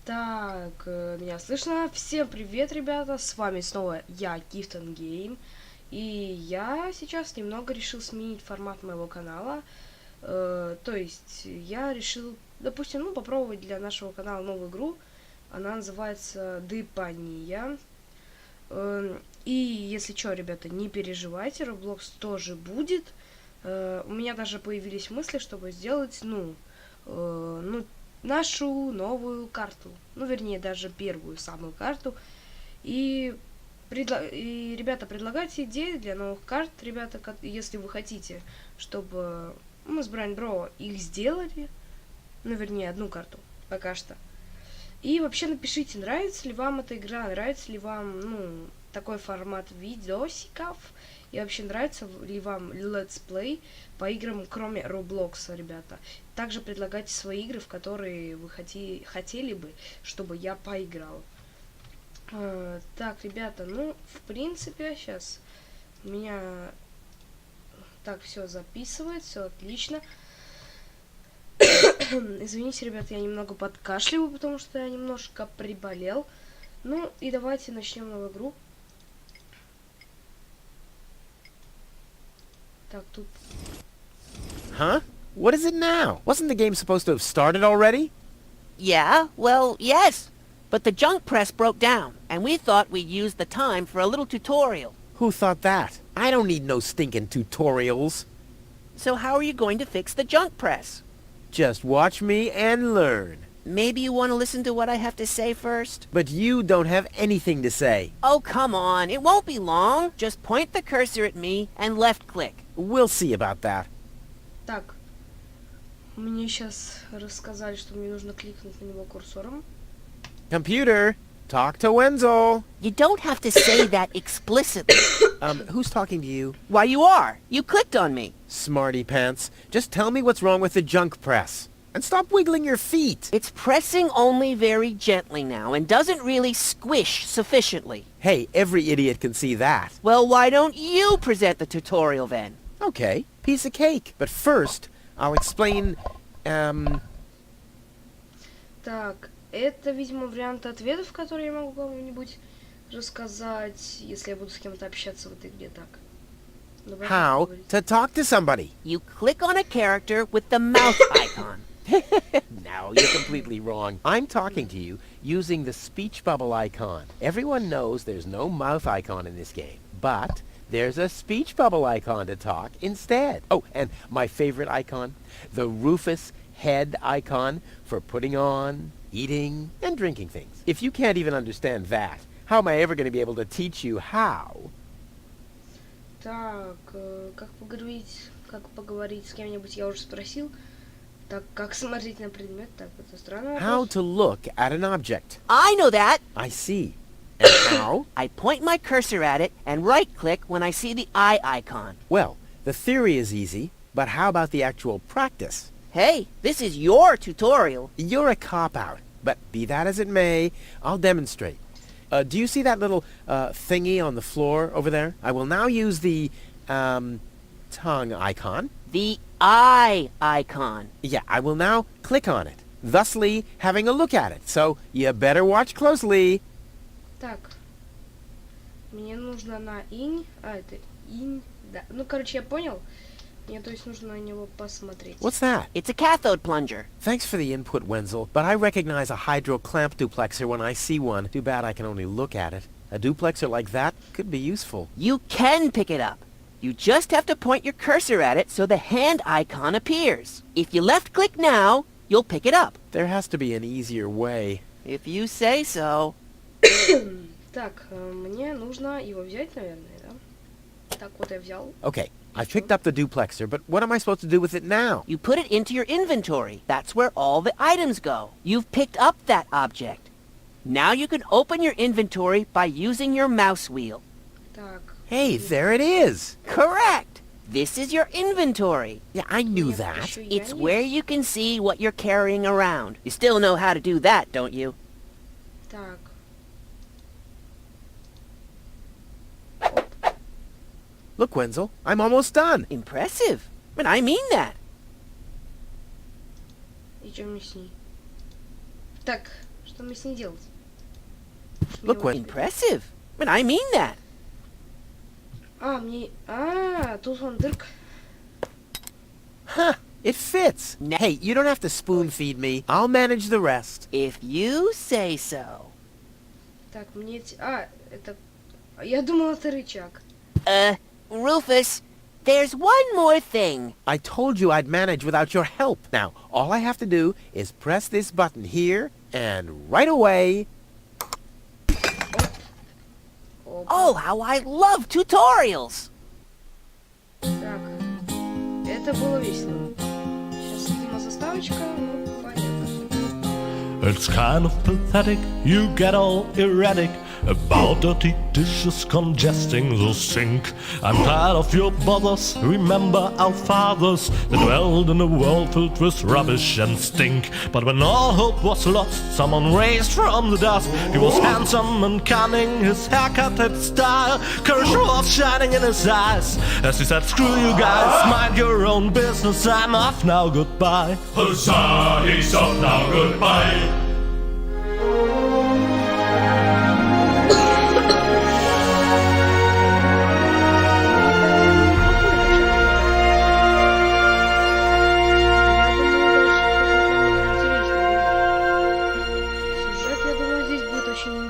Так, меня слышно? Всем привет, ребята! С вами снова я, Gifton Game. И я сейчас немного решил сменить формат моего канала. То есть я решил, допустим, попробовать для нашего канала новую игру. Она называется Deponia. И если что, ребята, не переживайте, Roblox тоже будет. У меня даже появились мысли, чтобы сделать, нашу новую карту. Вернее, даже первую самую карту. И, ребята, предлагайте идеи для новых карт, ребята, если вы хотите, чтобы мы с Брайан Бро их сделали. Вернее, одну карту пока что. И вообще напишите, нравится ли вам эта игра, нравится ли вам, такой формат видосиков. И вообще, нравится ли вам летсплей по играм, кроме Roblox, ребята. Также предлагайте свои игры, в которые вы хотели бы, чтобы я поиграл. Так, ребята, в принципе, сейчас у меня так все записывает, все отлично. Извините, ребята, я немного подкашливаю, потому что я немножко приболел. И давайте начнем новую игру. Так, тут... Huh? What is it now? Wasn't the game supposed to have started already? Yeah, well, yes. But the junk press broke down, and we thought we'd use the time for a little tutorial. Who thought that? I don't need no stinking tutorials. So how are you going to fix the junk press? Just watch me and learn. Maybe you want to listen to what I have to say first? But you don't have anything to say. Oh, come on. It won't be long. Just point the cursor at me and left-click. We'll see about that. Так, мне сейчас рассказали, что мне нужно кликнуть на него курсором. Computer, talk to Wenzel. You don't have to say that explicitly. Who's talking to you? Why, you are. You clicked on me. Smarty pants. Just tell me what's wrong with the junk press. And stop wiggling your feet. It's pressing only very gently now and doesn't really squish sufficiently. Hey, every idiot can see that. Well, why don't you present the tutorial then? Okay, piece of cake. But first, I'll explain, Так, это, видимо, варианты ответов, которые я могу кому-нибудь рассказать, если я буду с кем-то общаться в этой игре. Так. how to talk to somebody. You click on a character with the mouth icon. No, you're completely wrong. I'm talking to you using the speech bubble icon. Everyone knows there's no mouth icon in this game, but there's a speech bubble icon to talk instead. Oh, and my favorite icon, the Rufus head icon for putting on, eating, and drinking things. If you can't even understand that, how am I ever going to be able to teach you how? Так, как поговорить с кем-нибудь, я уже спросил. Так, как смотреть на предмет? Так, это странно. How to look at an object. I know that. I see. And how? I point my cursor at it and right-click when I see the eye icon. Well, the theory is easy, but how about the actual practice? Hey, this is your tutorial. You're a cop-out, but be that as it may, I'll demonstrate. Do you see that little thingy on the floor over there? I will now use the tongue icon. The eye icon. Yeah, I will now click on it, thusly having a look at it. So you better watch closely. Так, мне нужно на инь, это инь, да. Короче, я понял. Мне, то есть, нужно на него посмотреть. What's that? It's a cathode plunger. Thanks for the input, Wenzel, but I recognize a hydro clamp duplexer when I see one. Too bad I can only look at it. A duplexer like that could be useful. You can pick it up. You just have to point your cursor at it so the hand icon appears. If you left-click now, you'll pick it up. There has to be an easier way. If you say so. Так, мне нужно его взять, наверное, да? Так, вот я взял. Okay, I've picked up the duplexer, but what am I supposed to do with it now? You put it into your inventory. That's where all the items go. You've picked up that object. Now you can open your inventory by using your mouse wheel. Так. Hey, there it is! Correct! This is your inventory. Yeah, I knew that. It's where you can see what you're carrying around. You still know how to do that, don't you? Так. Look, Wenzel, I'm almost done. Impressive. But I mean that. И что мне с ней? Так, Что мне с ней делать? Look what impressive. But I mean that. Тут вон дырка. Huh, it fits. Hey, you don't have to spoon feed me. I'll manage the rest. If you say so. Так, это... Я думал, это рычаг. Rufus, there's one more thing. I told you I'd manage without your help. Now, all I have to do is press this button here, and right away... Oh, how I love tutorials! Так, это было весело. Сейчас, видимо, заставочка, ну, понятно. It's kind of pathetic, you get all erratic about dirty dishes congesting the sink. I'm tired of your bothers, remember our fathers. They dwelled in a world filled with rubbish and stink. But when all hope was lost, someone raised from the dust. He was handsome and cunning, his haircut had style. Courage was shining in his eyes as he said, screw you guys, mind your own business, I'm off now, goodbye. Huzzah, he's off now, goodbye.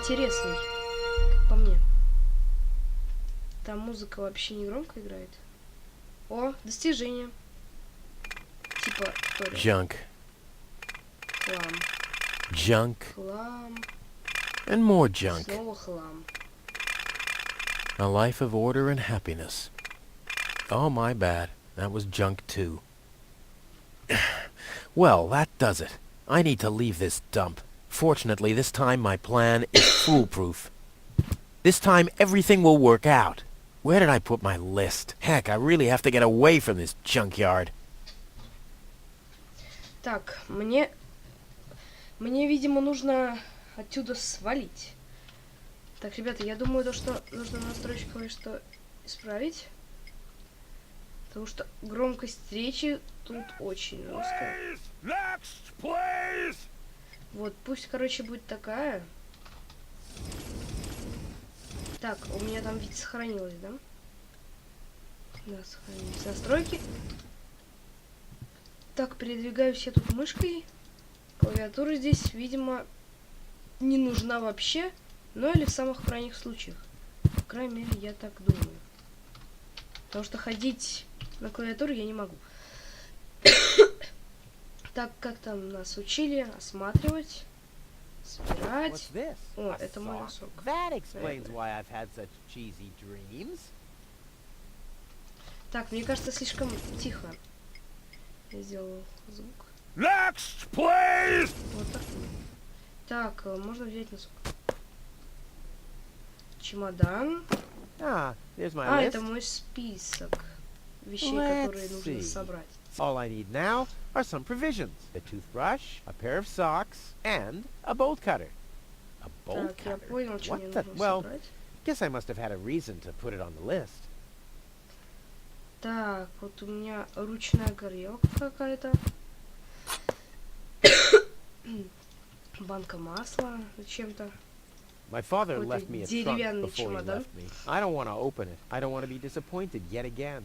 Интересный, как по мне. Там музыка вообще не громко играет. О, достижение. Типа, Junk. Хлам. Junk. Хлам. And more junk. Снова хлам. A life of order and happiness. Oh, my bad. That was junk too. Well, that does it. I need to leave this dump. Fortunately, this time my plan is foolproof. This time everything will work out. Where did I put my list? Heck, I really have to get away from this junkyard. Так, мне, видимо, нужно отсюда свалить. Так, ребята, я думаю, то, что нужно в настройках кое-что исправить. Потому что громкость речи тут очень жесткая. Вот, пусть, короче, будет такая. Так, у меня там ведь сохранилось, да? Да, сохранились настройки. Так, передвигаюсь я тут мышкой. Клавиатура здесь, видимо, не нужна вообще. Ну или в самых крайних случаях. По крайней мере, я так думаю. Потому что ходить на клавиатуре я не могу. Так, как там нас учили, осматривать, собирать. О, это мой носок. Так, мне кажется, слишком тихо. Я сделал звук. Next, please! Вот так. Так, можно взять носок. Чемодан. Это мой список вещей, которые нужно собрать. All I need now are some provisions. A toothbrush, a pair of socks, and a bolt cutter. A bolt Так, я cutter? понял, что мне What the... нужно Well, собрать. guess I must have had a reason to put it on the list. Так, вот у меня ручная горелка какая-то. Банка масла зачем-то. My father left me a trunk деревянный before he чемодан. left me. I don't want to open it. I don't want to be disappointed yet again.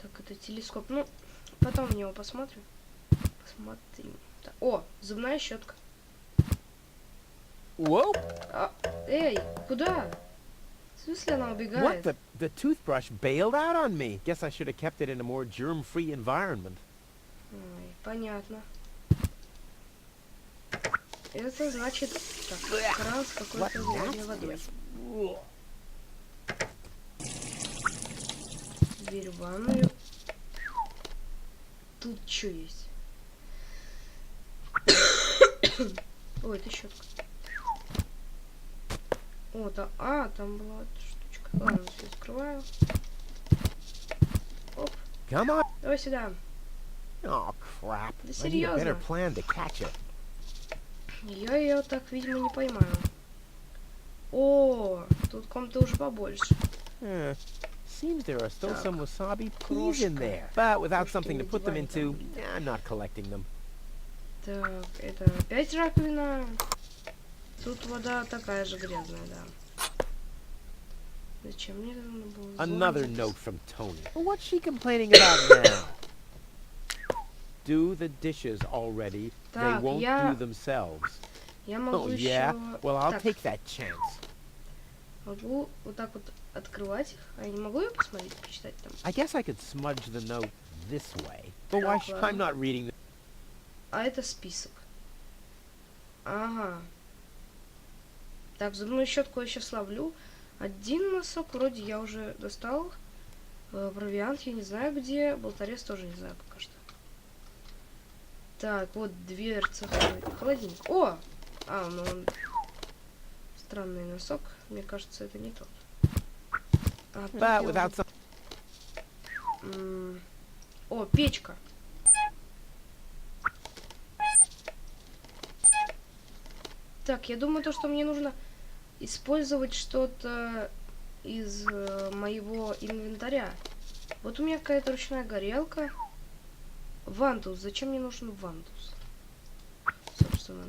Так, это телескоп. Ну, потом на него посмотрим. Посмотрим. Так, о, зубная щетка. Whoa! Эй, куда? В смысле она убегает? What? The toothbrush bailed out on me. Guess I should have kept it in a more germ-free environment. Ой, понятно. Это значит... Так, кран с какой-то холодной водой. Дверь в ванную. Тут что есть? Ой, это щетка. О, там была эта штучка. Ладно, все открываю. Оп. Come on. Давай сюда. Oh, crap. Да I need a better серьезно. plan to catch it. Я ее так, видимо, не поймаю. О, тут комната уже побольше. Seems there are still Так. some wasabi peas in there. But without something to put them into, I'm not collecting them. Так, это опять раковина. Тут вода такая же грязная, да. Зачем мне это надо было? Another note from Tony. What's she complaining about now? Do the dishes already. They Так, won't я- do themselves. Я могу Oh, еще... yeah? Well, I'll Так, take that chance. могу вот так вот открывать их. А я не могу ее посмотреть, почитать там? I guess I could smudge the note this way. But why should I'm not reading the... А это список. Ага. Так, зубную щетку я сейчас ловлю. Один носок вроде я уже достал. Провиант я не знаю где. Болторез тоже не знаю пока что. Так, вот дверца. Холодильник. О! А, ну он... Странный носок. Мне кажется, это не тот. А, тут я But without уже- some... О, печка. Так, я думаю, то, что мне нужно использовать что-то из моего инвентаря. Вот у меня какая-то ручная горелка. Вантус. Зачем мне нужен вантус? Собственно.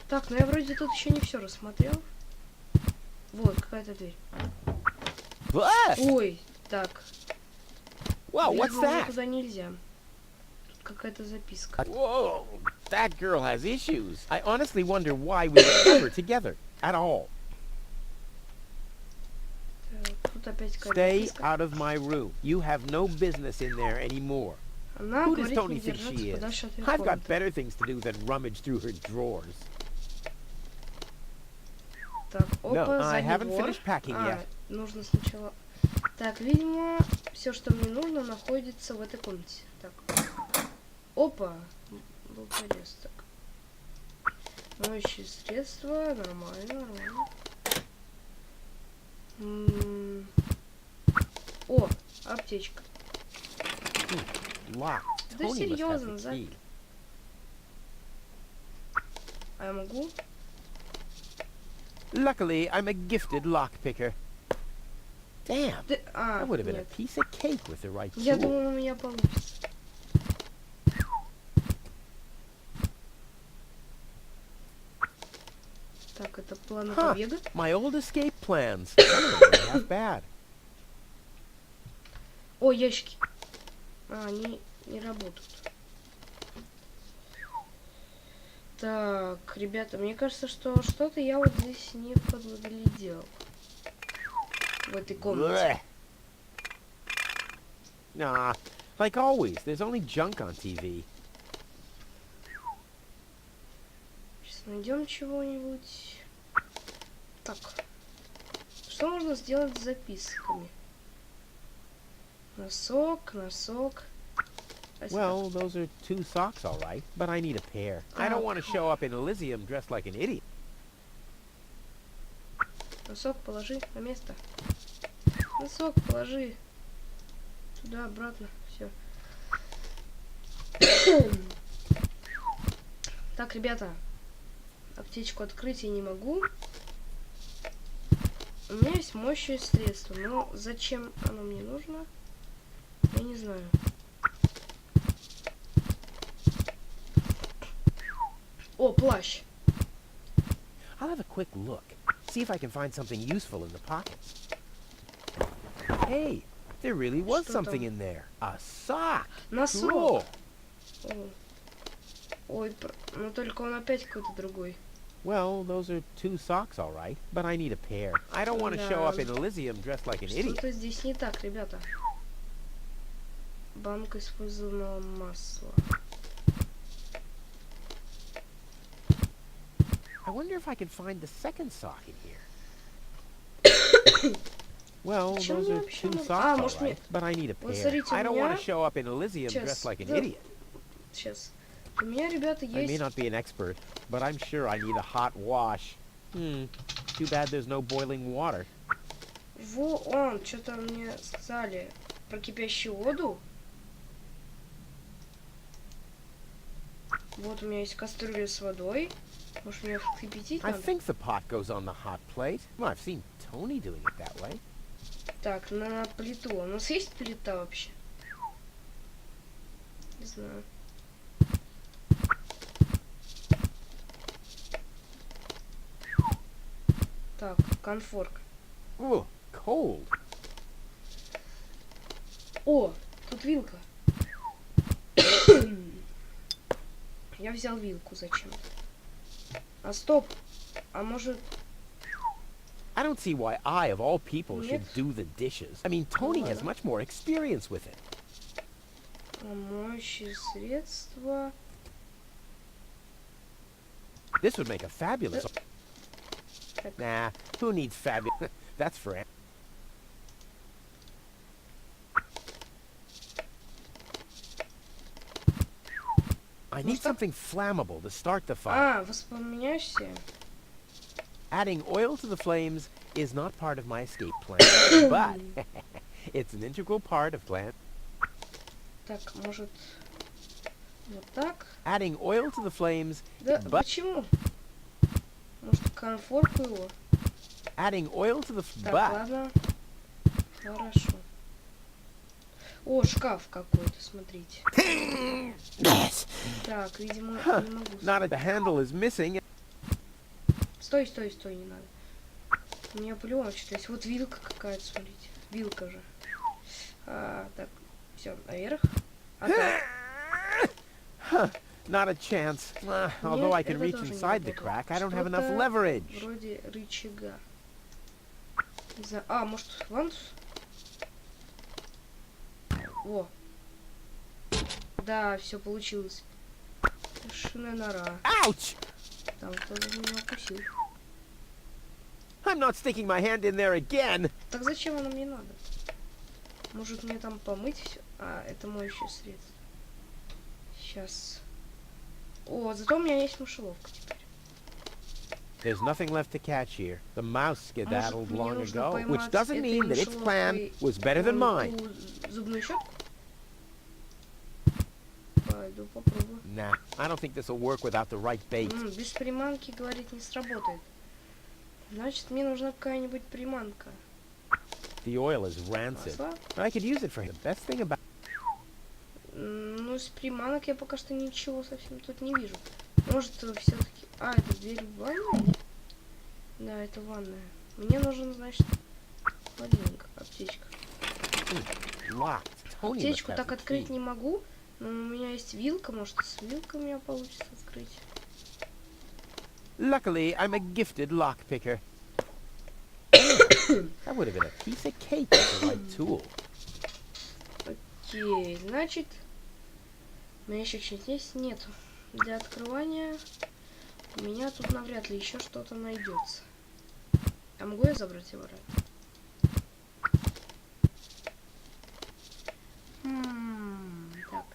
Так, ну я вроде тут еще не все рассмотрел. Вот, какая-то дверь. What? Ой, так. Whoa, what's Видимо, мне that? туда нельзя. Тут какая-то записка. Whoa, that girl has issues. I honestly wonder why we were ever together at all. Так, тут опять какая-то Stay записка. out of my room. You have no business in there anymore. Она Who does говорит Tony не think держаться she is? подальше от её I've got комнаты. better things to do than rummage through her drawers. Так, опа, No, I задний haven't двор. finished packing yet. Нужно сначала... Так, видимо, все, что мне нужно, находится в этой комнате. Так. Опа. Был порез. Так. Моющие средства. Нормально, нормально. О, аптечка. Locked. Да Tony must have серьезно, the key. А я могу? Luckily, I'm a gifted lockpicker. Damn, Да, that would have been a нет. piece of cake with the right Я tool. думал, у меня получится. Так, это планы Huh. побега. My old escape plans. Some of them weren't half bad. О, ящики. Они не работают. Так, ребята, мне кажется, что что-то я вот здесь не подглядел. В этой комнате. Blech. Nah, like always, there's only junk on TV. Сейчас найдем чего-нибудь. Так. Что можно сделать с записками? Носок, носок. Well, those are 2 socks, all right, but I need a pair. I don't want to show up in Elysium dressed like an idiot. Носок положи на место. Носок положи. Туда, обратно. Все. Так, ребята. Аптечку открыть я не могу. У меня есть моющее средство, но зачем оно мне нужно? Я не знаю. О, плащ. I'll have a quick look, see if I can find something useful in the pockets. Hey, there really was Что something там? in there. A sock. Носок. Cool. О. Ой, но только он опять какой-то другой. Well, those are 2 socks, all right, but I need a pair. I don't want to show up in Elysium dressed like an idiot. Что-то здесь не так, ребята. Банка использованного масла. I wonder if I can find the second sock in here. Well, Чем those мне are вообще 2 нужно? socks, А, all может, мне... right, but I need a Вот pair. смотрите, I у don't want меня- to show up in Elysium Сейчас, dressed like an да. idiot. Сейчас. У меня, ребята, I may есть... not be an expert, but I'm sure I need a hot wash. Too bad there's no boiling water. Что-то мне сказали про кипящую воду. Вот у меня есть кастрюля с водой. Может, мне вскипятить I надо? think the pot goes on the hot plate. Well, I've seen Tony doing it that way. Так, на плиту. У нас есть плита вообще? Не знаю. Так, конфорк. Ooh, cold. О, тут вилка. Я взял вилку зачем? А стоп. А может... I don't see why I, of all people, should Нет. do the dishes. I mean, Tony has much more experience with it. Моющие средства. This would make a fabulous... Так. Nah, who needs fabulous... That's for... I need something flammable to start the fire. А, воспламеняешься? Adding oil to the flames is not part of my escape plan, but it's an integral part of plan. Так, может... Вот так? Adding oil to the flames, Да, but почему? Может, конфорку его? adding oil to the Так, but ладно. Хорошо. О, шкаф какой-то, смотрите. Так, видимо, не могу. not if the handle is missing. Стой, стой, стой, не надо. У меня по-любому что-то есть. Вот вилка какая-то, смотрите. Вилка же. Так, все, наверх. А так. Not a chance. Although I can это reach тоже не inside the работает. crack, I don't have enough Что-то leverage. вроде рычага. Не знаю. А, может, вон? О. Да, все получилось. Мышиная нора. Ouch! Там кто-то меня укусил. I'm not sticking my hand in there again. Так зачем оно мне надо? Может мне там помыть все? А, это моющее средство. Сейчас. О, зато у меня есть мышеловка теперь. There's nothing left to catch here. The mouse skedaddled Мне long нужно ago, поймать which doesn't этой mean that its plan мышеловкой was better than mine. ту зубную щетку. Пойду попробую. Nah, I don't think this will work without the right bait. Без приманки, говорит, не сработает. Значит, мне нужна какая-нибудь приманка. The oil is rancid. Масла? I could use it for the best thing about... Ну, из приманок я пока что ничего совсем тут не вижу. Может, все-таки... А, это дверь в ванную? Да, это ванная. Мне нужен, значит, холодильник, аптечка. Locked. Tony must Аптечку have так the открыть key. не могу, но у меня есть вилка, может, с вилкой у меня получится открыть. Luckily, I'm a gifted lockpicker. That would have been a piece of cake with the right tool. Окей, значит, у меня еще что-нибудь есть? Нету. Для открывания у меня тут навряд ли еще что-то найдется. А могу я забрать его обратно? Так.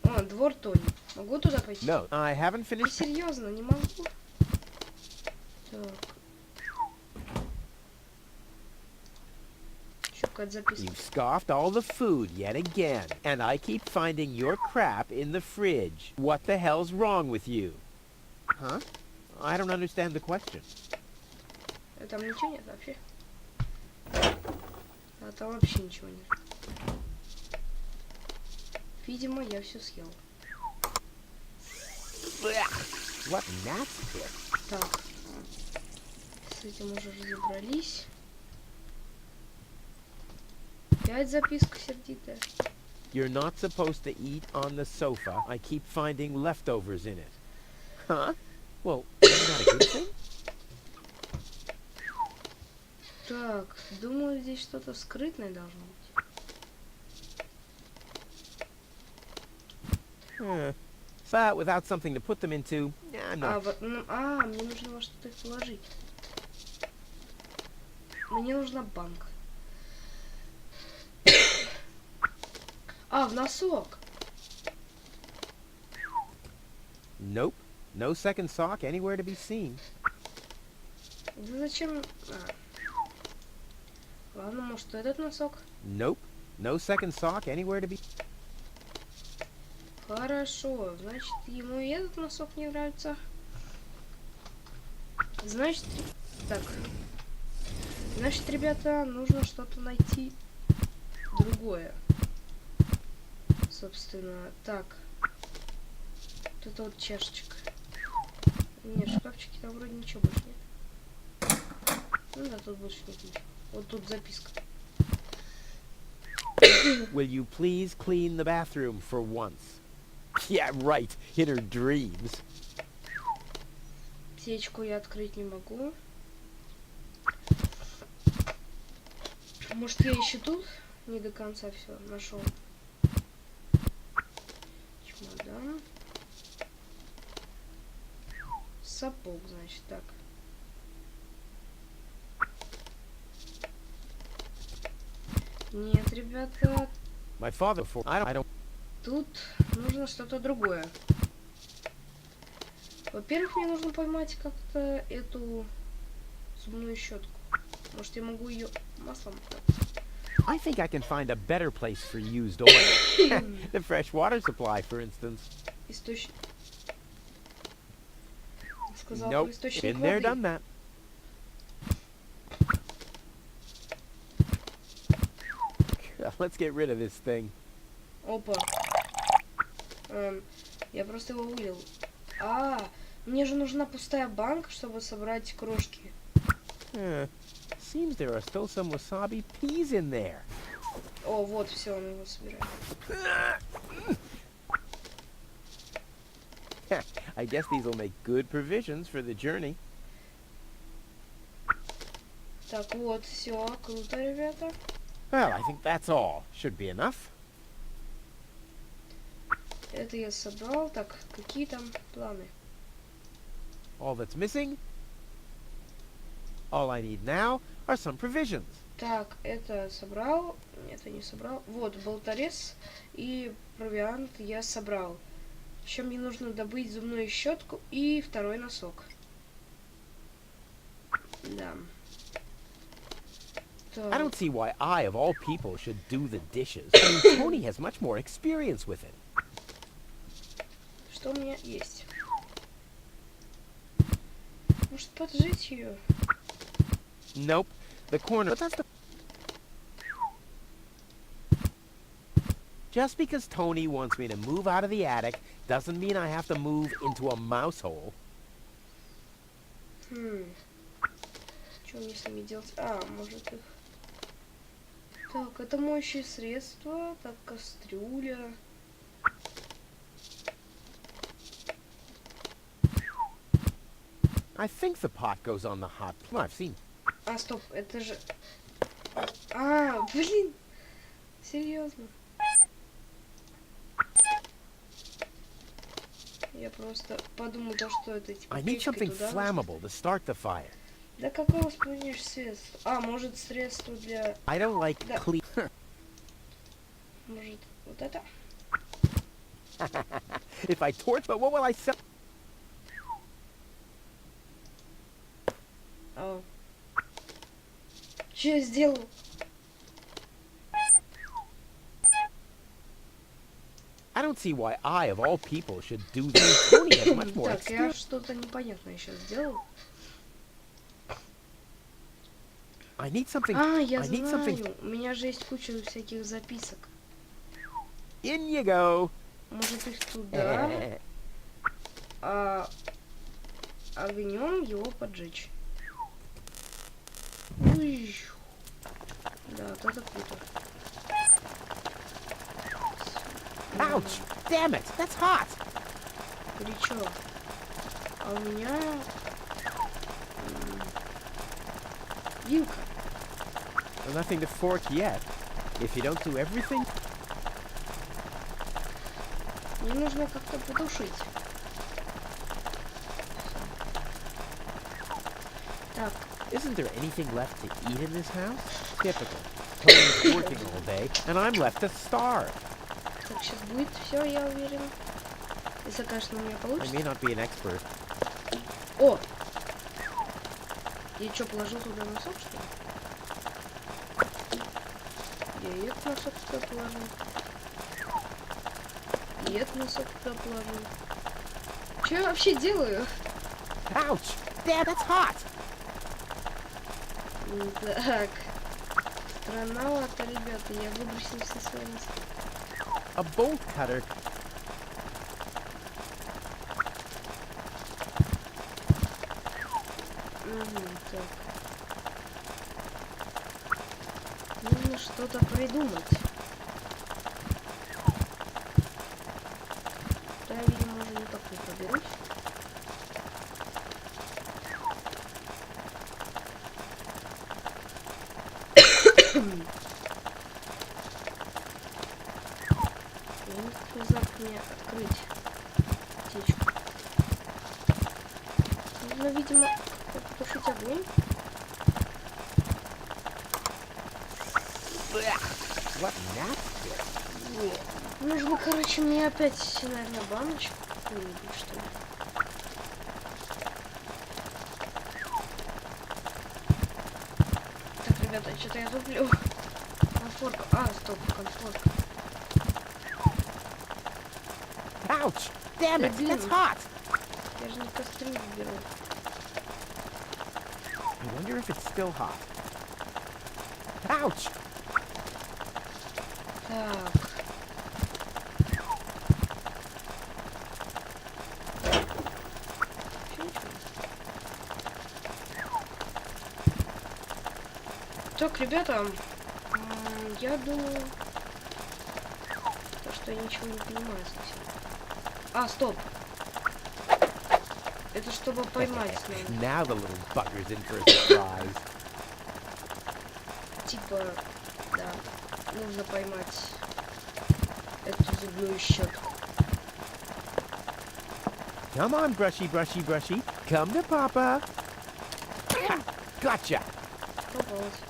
О, двор Тони. Могу туда пойти? No, I haven't Ты finished... серьезно, не могу? Так. Еще какая-то записка. You've scoffed all the food yet again, and I keep finding your crap in the fridge. What the hell's wrong with you? Huh? I don't understand the question. Там ничего нет вообще. А там вообще ничего нет. Видимо, я все съел. What nasty. Так. С этим уже разобрались. Опять записка сердитая. You're not supposed to eat on the sofa. I keep finding leftovers in it. Huh? Well, isn't that a good thing? Так, думаю, здесь что-то скрытное должно быть. But without something to put them into, I'm А, not... вот, мне нужно во что-то их положить. Мне нужна банка. А, в носок. Nope. No second sock anywhere to be seen. Да зачем? Ладно, может, этот носок? Nope. No second sock anywhere to be... Хорошо, значит, ему и этот носок не нравится. Значит, так. Значит, ребята, нужно что-то найти другое. Собственно, так. Вот это вот чашечка. Нет, шкафчики там вроде ничего больше нет. Ну да, тут больше нет ничего. Вот тут записка. Will you please clean the bathroom for once? Yeah, right, in her dreams. Печку я открыть не могу. Может, я еще тут не до конца все нашел. Чемодан. Сапог, значит, так. Нет, ребята, My father for I don't тут нужно что-то другое. Во-первых, мне нужно поймать как-то эту зубную щетку. Может, я могу ее маслом? I think I can find a better place for used oil. The fresh water supply, for instance. Источник. Сказал, Nope, источник been there, воды. done that. Let's get rid of this thing. Опа. Я просто его вылил. Мне же нужна пустая банка, чтобы собрать крошки. Seems there are still some wasabi peas in there. О, вот, все, он его собирает. I guess these will make good provisions for the journey. Так, вот, все, круто, ребята. Well, I think that's all. Should be enough. Это я собрал. Так, какие там планы? All that's missing, all I need now are some provisions. Так, это собрал. Это не собрал. Вот, болторез и провиант я собрал. Еще мне нужно добыть зубную щетку и второй носок. Да. I don't see why I, of all people, should do the dishes. Tony has much more experience with it. Что у меня есть? Может, поджечь ее? Nope. The corner. But that's the. Just because Tony wants me to move out of the attic doesn't mean I have to move into a mouse hole. Что мне с ними делать? Может их... Так, это моющее средство. Так, кастрюля. I think the pot goes on the hot. Well, I've seen. Стоп, это же... Блин! Серьезно? Я просто подумал, что это типа I need печкой something туда. flammable to start the fire. Да какое вспомнишь средство? Может, средство для... I don't like Да. clean. Может, вот это? If I torch, but what will I sell? Что я сделал? I don't see why I, of all people, should do this. Tony has much more Так, я experience. что-то непонятное сейчас сделал. I need something. Я I need something. знаю. У меня же есть куча всяких записок. In you go. Может, их туда, огнем его поджечь. Уй. Да, вот это круто. Ouch! Damn it! That's hot. Горячо. А у меня вилка. Well, nothing to fork yet. If you don't do everything. Мне нужно как-то потушить. Так, Isn't there anything left to eat in this house? Typical. Tony's working all day, and I'm left to starve. так сейчас будет все, я уверен. Если, конечно, у меня I получится. may not be an expert. О! Я что, положил туда носок, что ли? Я и этот носок туда положил. И этот носок туда положил. Что я вообще делаю? Ouch! Damn, that's hot! Так. Странновато, ребята. Я выбросил все свои носки. A bolt cutter. Так. что-то придумать. Да, я, видимо, уже никак не проберусь. Не знаю, как мне открыть птичку. Нужно, видимо, потушить огонь. What nasty. Нужно, короче, мне опять, наверное, баночку какую-нибудь, что ли. Так, ребята, что-то я туплю. Конфорка. А, стоп, конфорка. Ouch! Damn it, Блин. that's hot! Я же не кастрюлю беру. I wonder if it's still hot. Ouch! Так. Так, ребята, я думаю, что я ничего не понимаю совсем. А, стоп. Это чтобы поймать надо. Now the little bugger's in for a surprise. Типа, да, нужно поймать эту зубную щетку. Come on, brushy, brushy, brushy. Come to Papa. Ha! Gotcha! Попалась.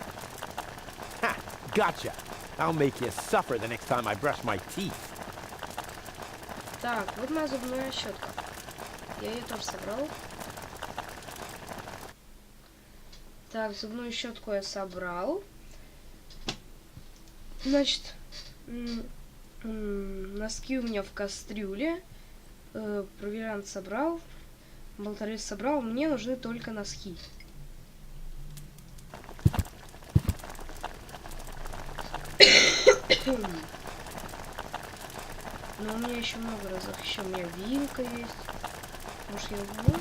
Ha! Gotcha! I'll make you suffer the next time I brush my teeth. Так, вот моя зубная щетка. Я ее тоже собрал. Так, зубную щетку я собрал. Значит, носки у меня в кастрюле. Провиант собрал. Болторез собрал. Мне нужны только носки. Но у меня еще много разных. Еще у меня вилка есть. Может, я возьму?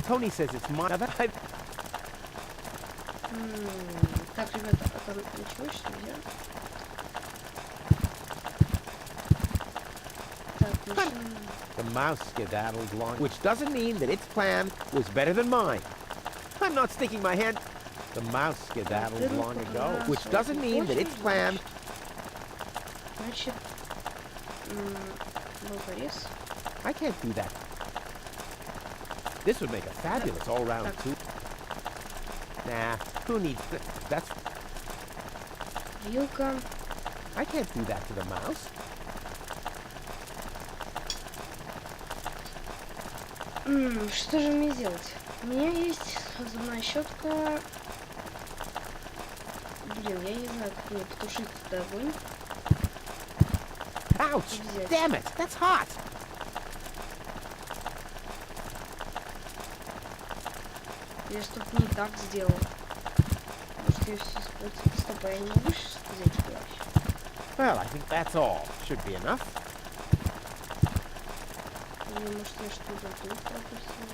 Tony says it's my... Так, ребята, а там ничего еще нельзя? Так, начнем. The mouse skedaddled long, which doesn't mean that its plan was better than mine. I'm not sticking my hand. The mouse skedaddled long ago, which doesn't mean that its plan... Значит, болторез. I can't do that. This would make a fabulous all-round soup. Nah, who needs that? That's... Вилка. I can't do that to the mouse. Что же мне делать? У меня есть зубная щетка. Блин, я не знаю, как мне потушить этот огонь. Ouch! Damn it! That's hot! Я что-то не так сделал. Может, я все испортил. Стоп, а я не могу сейчас взять это вообще? Well, I think that's all. Should be enough. Или, может, я что-то тут пропустил?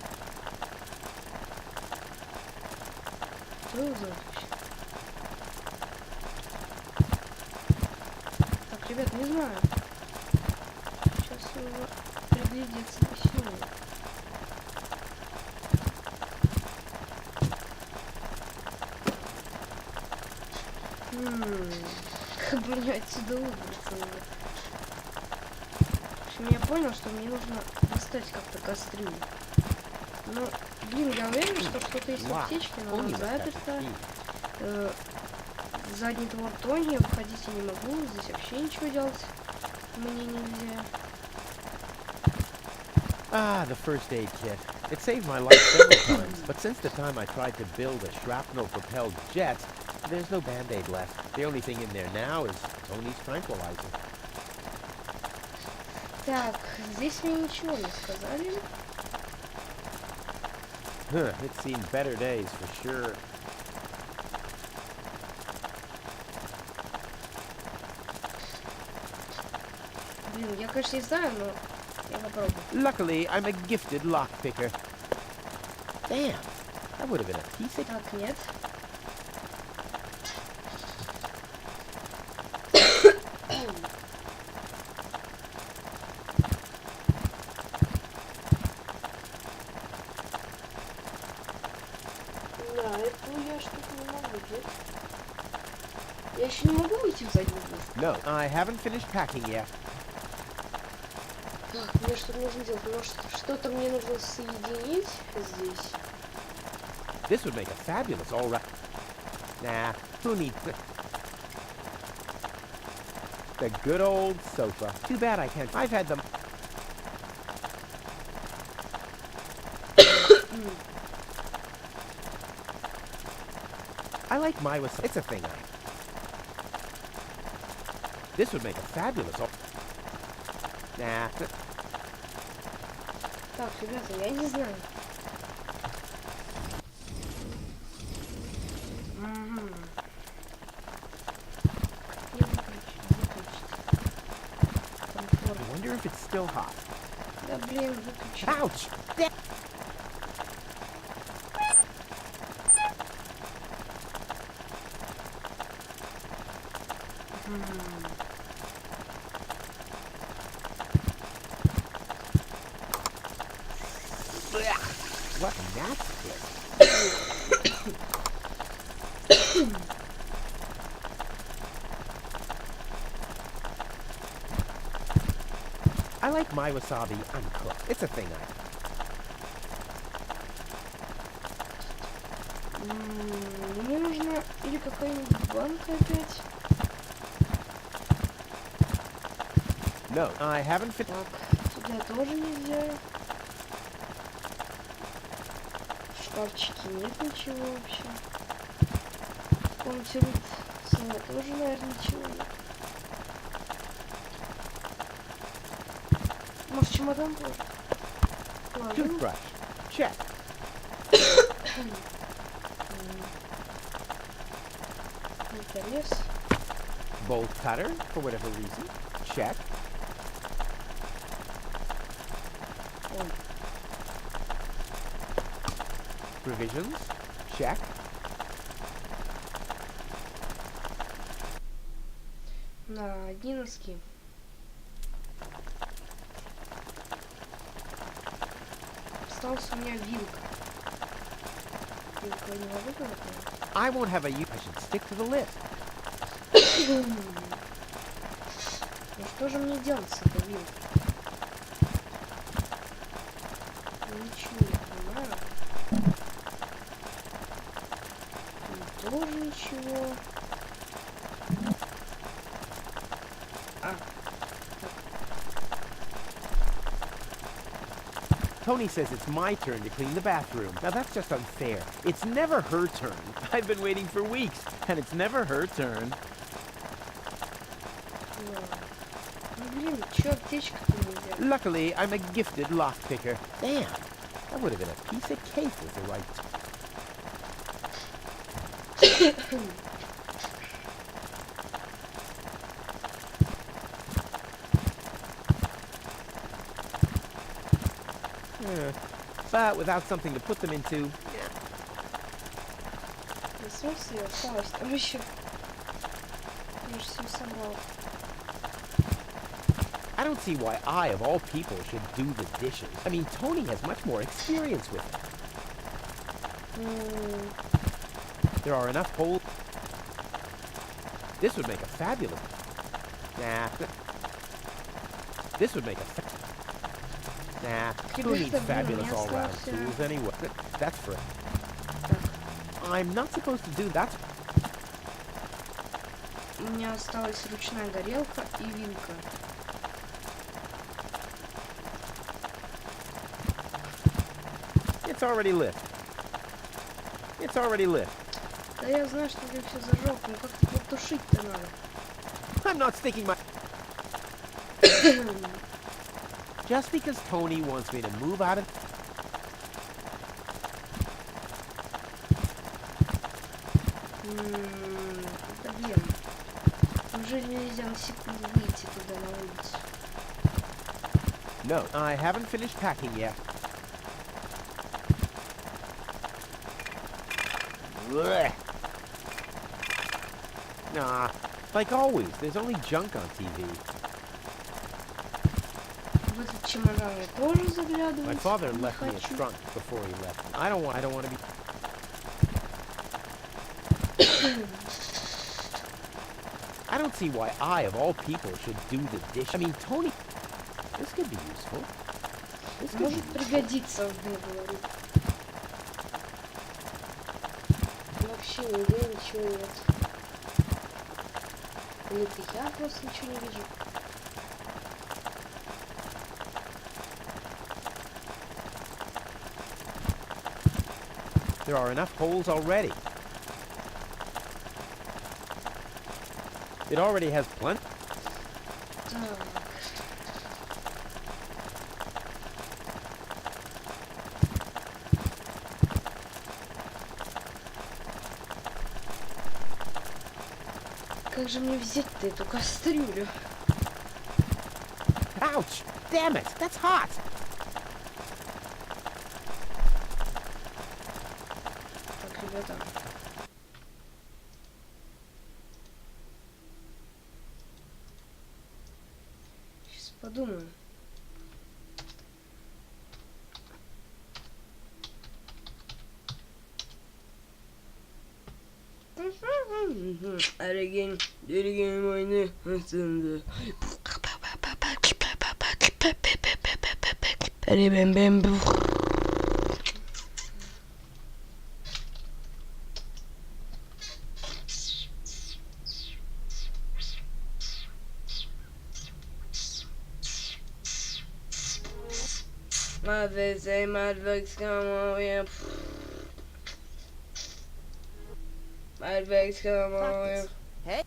Что его зовут вообще? Так, ребят, не знаю. Сейчас его приглядеться посильнее. Как бы мне отсюда выбраться уже. В общем, я понял, что мне нужно достать как-то кастрюлю. Ну, блин, я уверен, что что-то есть в аптечке, но она заперта. Задний двор Тони, выходить я не могу, здесь вообще ничего делать мне нельзя. Ah, the first aid kit. It saved my life several times, but since the time I tried to build a shrapnel-propelled jet, there's no band-aid left. The only thing in there now is Tony's tranquilizer. Так, здесь мне ничего не сказали. It's seen better days, for sure. Блин, я, конечно, не знаю, но я попробую. Luckily, I'm a gifted lockpicker. Damn, that would have been a piece of... Так, нет. еще не могу выйти в задний угол. No, I haven't finished packing yet. Так, мне что нужно делать? Может, что-то мне нужно соединить здесь? This would make a fabulous all-right. Nah, who needs the good old sofa? Too bad I can't. I've had them. I like my with. It's a thing. This would make a fabulous. Nah. Так, ребята, я не знаю. Я выключить. Комфорт. I wonder if it's still hot. Да блин, выключи. Ouch! What nasty. I like my wasabi uncooked. It's a thing Мне нужна или какая-нибудь банка опять. No, I haven't fit. Так, сюда тоже нельзя. В шкафчике нет ничего вообще. В комнате сына тоже, наверное, ничего нет. Может, чемодан тоже? Ладно. Toothbrush. Check. Порез. Bolt cutter, for whatever reason. Check. Ой. Provisions. Check. На одни носки. Осталась у меня вилка. Вилка не могу понять? I won't have a use. I should stick to the list. Ну что же мне делать с этой вилкой? Ничего не понимаю. И тоже ничего. Tony says it's my turn to clean the bathroom. Now that's just unfair. It's never her turn. I've been waiting for weeks, and it's never her turn. Ну блин, чё аптечка-то нельзя? Luckily, I'm a gifted lockpicker. Damn, that would have been a piece of cake with the right... But without something to put them into... В смысле осталось? Там еще... Я же все собрал. I don't see why I, of all people, should do the dishes. I mean, Tony has much more experience with it. There are enough holes... This would make a fabulous... Nah. This would make a... Nah. Who needs fabulous all-round tools anyway? That's for... I'm not supposed to do that. У меня осталась ручная горелка и вилка. It's already lit. It's already lit. Да я знаю, что я все зажег, но как-то потушить-то надо. I'm not sticking my... Just because Tony wants me to move out of... Да блин. Неужели нельзя на секунду выйти туда на улицу? No, I haven't finished packing yet. Blech. Nah, like always, there's only junk on TV. В этот чемодан я тоже заглядывать My father не left me a хочу. trunk before he left. I don't want to be... don't see why I, of all people, should do the dish. I mean, Tony... This could be useful. This could be Может useful. пригодится, мне говорит. Вообще нигде ничего нет. Или это я просто ничего не вижу. There are enough holes already. It already has plenty. Так. Как же мне взять-то эту кастрюлю? Ouch! Damn it! That's hot! Так, ребята. Сейчас подумаю. Оригин, оригин войны. My face, my legs come over. My legs come over. Hey.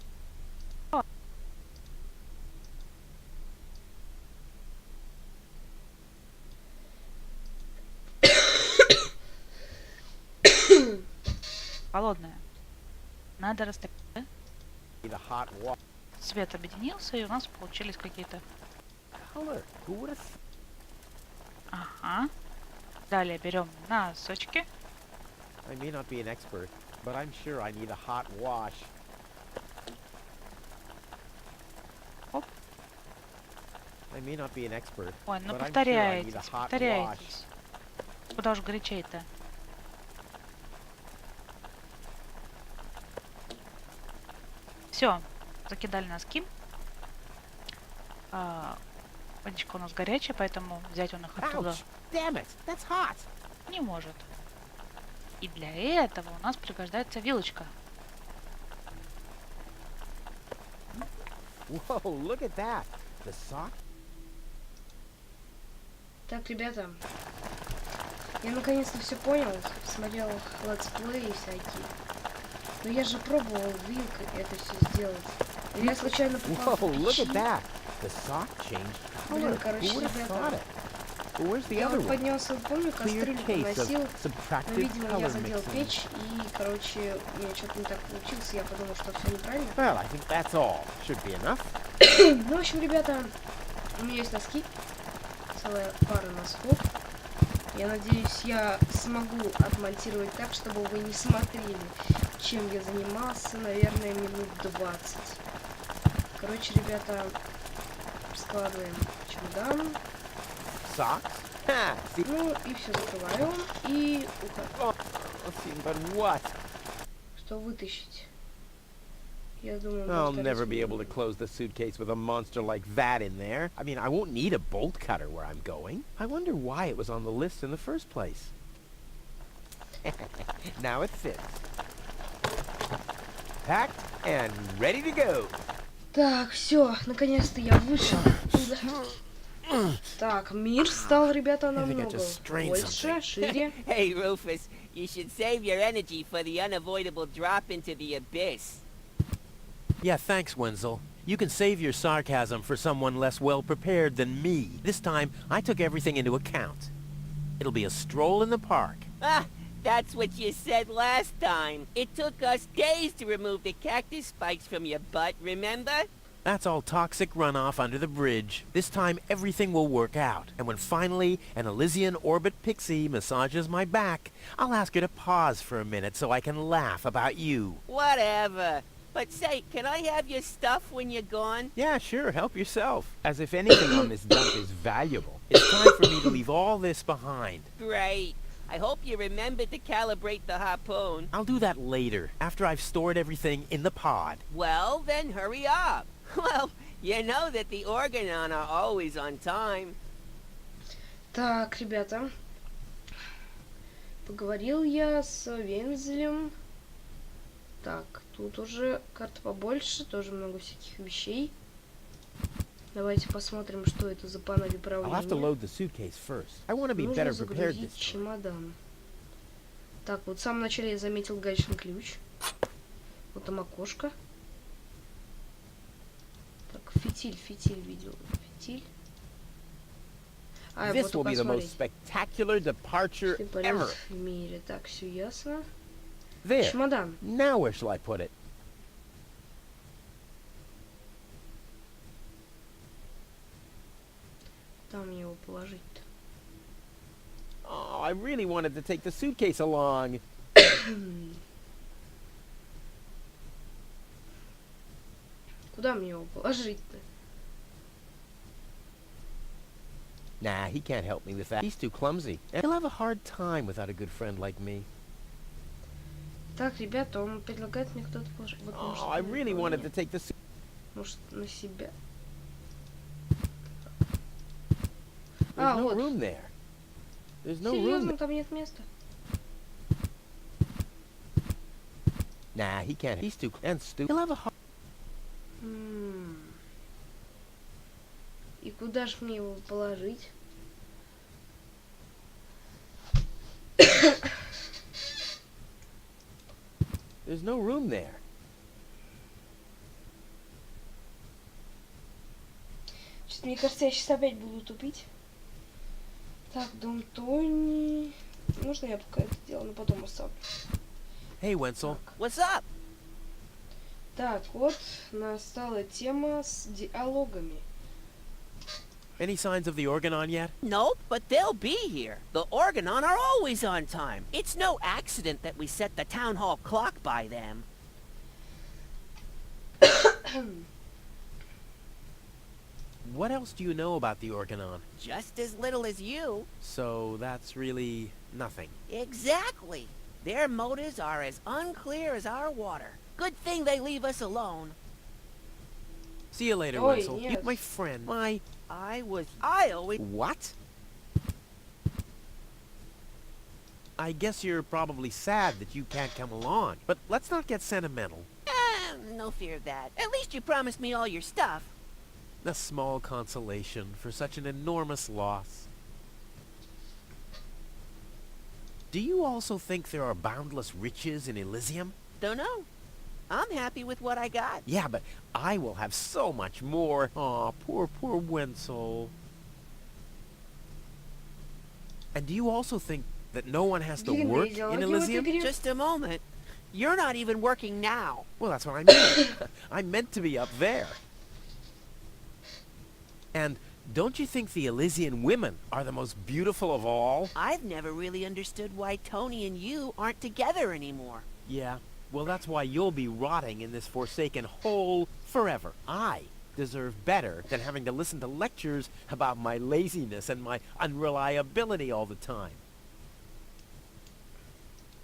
Холодная. Надо растопить. The hot water Свет объединился, и у нас получились какие-то... color. Who would have... Ага. Далее берем носочки. I may not be an expert, but I'm sure I need a hot wash. Оп. I may not be an expert, Ой, ну but I'm sure I need a повторяйтесь, hot wash. повторяйтесь. Куда уж горячей-то. Все, закидали носки. Водичка у нас горячая, поэтому взять он их оттуда Ouch! Damn it! That's hot! не может. И для этого у нас пригождается вилочка. Whoa, look at that! The sock? Так, ребята, я наконец-то все понял, смотрел летсплеи всякие. Но я же пробовал вилкой это все сделать. И я случайно попал Whoa, в look at печи. that! The sock changed color. Блин, короче, Who would have ребята, thought it? Well, where's the я other вот one? поднялся, помню, Clear кастрюлю case поносил. of Но, subtractive видимо, я color задел mixing. печь, и, короче, у меня что-то не так получилось, я подумал, что все неправильно. Well, I think that's all. Should be enough. Ну, в общем, ребята, у меня есть носки, целая пара носков. Я надеюсь, я смогу отмонтировать так, чтобы вы не смотрели, чем я занимался, наверное, минут 20. Короче, ребята, складываем чемодан. Socks? Ha! See, Ну, и все закрываем. И see, but what? что вытащить? Я думаю, I'll может, never be арестуем. able to close the suitcase with a monster like that in there. I mean, I won't need a bolt cutter where I'm going. I wonder why it was on the list in the first place. Now it fits. Packed and ready to go. Так, все, наконец-то я вышел. Так, мир стал, ребята, I think I намного just strained больше, something. шире. Hey, Rufus, you should save your energy for the unavoidable drop into the abyss. Yeah, thanks, Wenzel. You can save your sarcasm for someone less well-prepared than me. This time, I took everything into account. It'll be a stroll in the park. Ah, that's what you said last time. It took us days to remove the cactus spikes from your butt, remember? That's all toxic runoff under the bridge. This time, everything will work out. And when finally an Elysian orbit pixie massages my back, I'll ask her to pause for a minute so I can laugh about you. Whatever. But say, can I have your stuff when you're gone? Yeah, sure, help yourself. As if anything on this dump is valuable. It's time for me to leave all this behind. Great. I hope you remembered to calibrate the harpoon. I'll do that later, after I've stored everything in the pod. Well, then hurry up. Well, you know that the Organon are always on time. Так, ребята. Поговорил я с Вензелем. Так, тут уже карта побольше, тоже много всяких вещей. Давайте посмотрим, что это за панель I'll have to управления. load the suitcase first. I want to be Нужно better prepared загрузить this time. чемодан. Так, вот в самом начале я заметил гаечный ключ. Вот там окошко. Так, фитиль видел. Фитиль. А, This вот will be the посмотреть. most spectacular departure Если полет ever. в мире. Так, все ясно. There. Чемодан. Now where shall I put it? Там его положить-то. Oh, I really wanted to take the suitcase along. Куда мне его положить-то? Nah, he can't help me with that. He's too clumsy. And he'll have a hard time without a good friend like me. Так, ребята, он предлагает мне кто-то положить. Вот, может, Oh, I на really wanted to меня. take the suitcase. Может, на себя. There's no вот. room there. There's no room Серьезно, there. там нет места? Nah, he can't. He's too and stupid. He'll have a hard. И куда ж мне его положить? There's no room there. Что-то, мне кажется, я сейчас опять буду тупить. Так, дом Тони. Можно я пока это дело, но потом оставлю. Hey, Wenzel. What's up? Так, вот настала тема с диалогами. Any signs of the Organon yet? Nope, but they'll be here. The Organon are always on time. It's no accident that we set the town hall clock by them. What else do you know about the Organon? Just as little as you. So that's really nothing. Exactly. Their motives are as unclear as our water. Good thing they leave us alone. See you later, Oi, Wenzel. yes. You're my friend. My I always... what? I guess you're probably sad that you can't come along. But let's not get sentimental. no fear of that. At least you promised me all your stuff. A small consolation for such an enormous loss. Do you also think there are boundless riches in Elysium? Don't know. I'm happy with what I got. Yeah, but I will have so much more. Aw, poor Wenzel. And do you also think that no one has to Длинные work диалоги in в этой Elysium? игре. Just a moment. You're not even working now. Well, that's what I mean. I meant to be up there. And don't you think the Elysian women are the most beautiful of all? I've never really understood why Tony and you aren't together anymore. Yeah, well, that's why you'll be rotting in this forsaken hole forever. I deserve better than having to listen to lectures about my laziness and my unreliability all the time.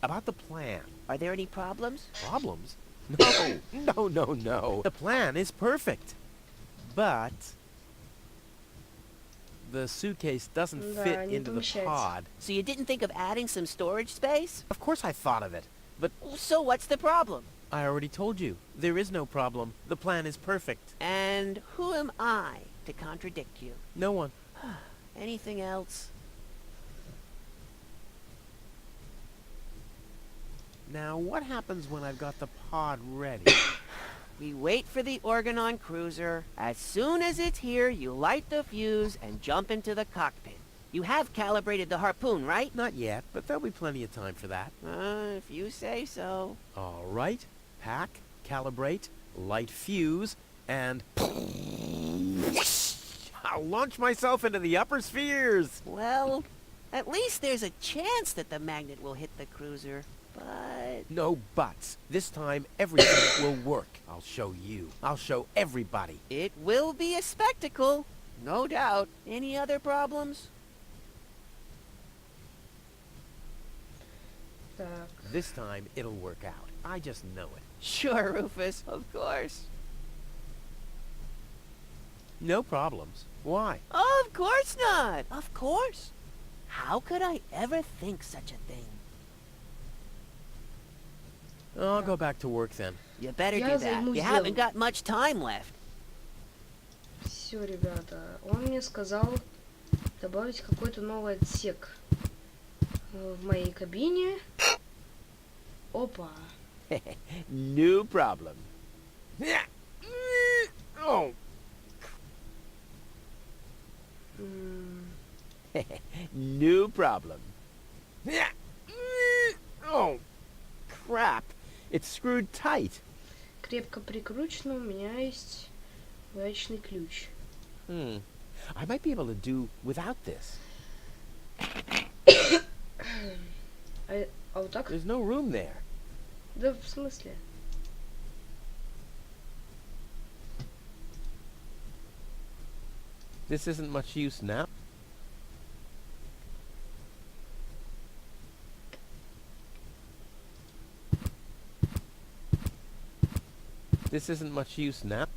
About the plan. Are there any problems? Problems? No. The plan is perfect. But the suitcase doesn't Да, fit не into the помещается. pod. So you didn't think of adding some storage space? Of course I thought of it, but So what's the problem? I already told you. There is no problem. The plan is perfect. And who am I to contradict you? No one. Anything else? Now, what happens when I've got the pod ready? We wait for the Organon cruiser. As soon as it's here, you light the fuse and jump into the cockpit. You have calibrated the harpoon, right? Not yet, but there'll be plenty of time for that. If you say so. All right. Pack, calibrate, light fuse, and I'll launch myself into the upper spheres. Well, at least there's a chance that the magnet will hit the cruiser. But... No buts. This time, everything will work. I'll show you. I'll show everybody. it will be a spectacle. No doubt. Any other problems? Так. This time it'll work out. I just know it. Sure, Rufus, of course. No problems. Why? Of course not. Of course. How could I ever think such a thing? I'll go back to work then. You better Я do that. займусь You haven't делом. got much time left. Все, ребята. Он мне сказал добавить какой-то новый отсек в моей кабине. Опа. No problem. Oh, М, no problem. Oh, crap. It's screwed tight. Крепко прикручено. У меня есть гаечный ключ. I might be able to do without this. А вот так? There's no room there. Да, в смысле? This isn't much use now. This isn't much use now.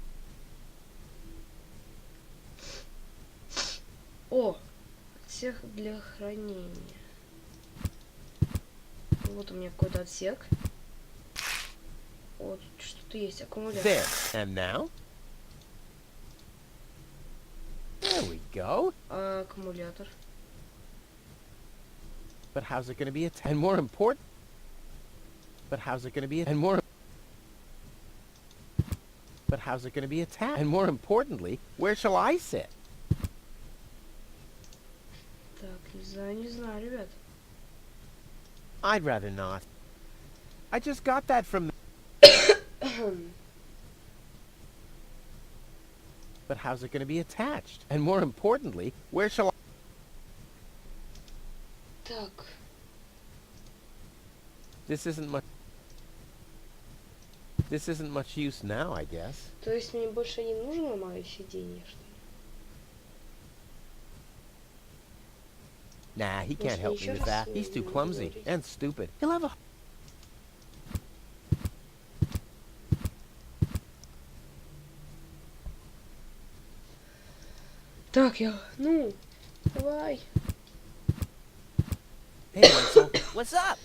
О, отсек для хранения. Вот у меня какой-то отсек. Вот что-то есть, аккумулятор. There. And now? There we go. Аккумулятор. But how's it going to be attached? And more important. But how's it going to be? And more. But how's it going to be attached? And more importantly, where shall I sit? Так, не знаю, ребят. I'd rather not. I just got that from. But how's it going to be attached? And more importantly, where shall I? Так, This isn't much. This isn't much use now, I guess. то есть мне больше не нужно мое сиденье, что ли? Nah, he can't Может, help me еще with раз that. He's too не clumsy говорить? and stupid. He'll have a. Так, ну, давай. Hey, Wenzel. What's up?